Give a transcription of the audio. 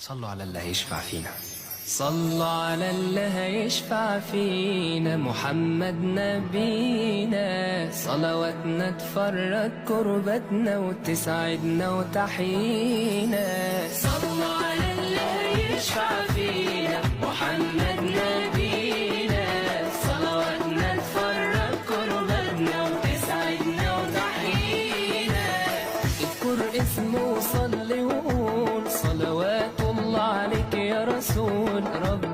صلوا على اللي هيشفع فينا. صلوا على اللي هيشفع فينا، محمد نبينا. صلواتنا تفرج كربتنا وتسعدنا وتحيينا. صلوا على اللي هيشفع فينا، محمد نبينا. صلواتنا تفرج كربتنا وتسعدنا وتحيينا. اذكر اسمه وصلي وقول صلوات الله عليك يا رسول رب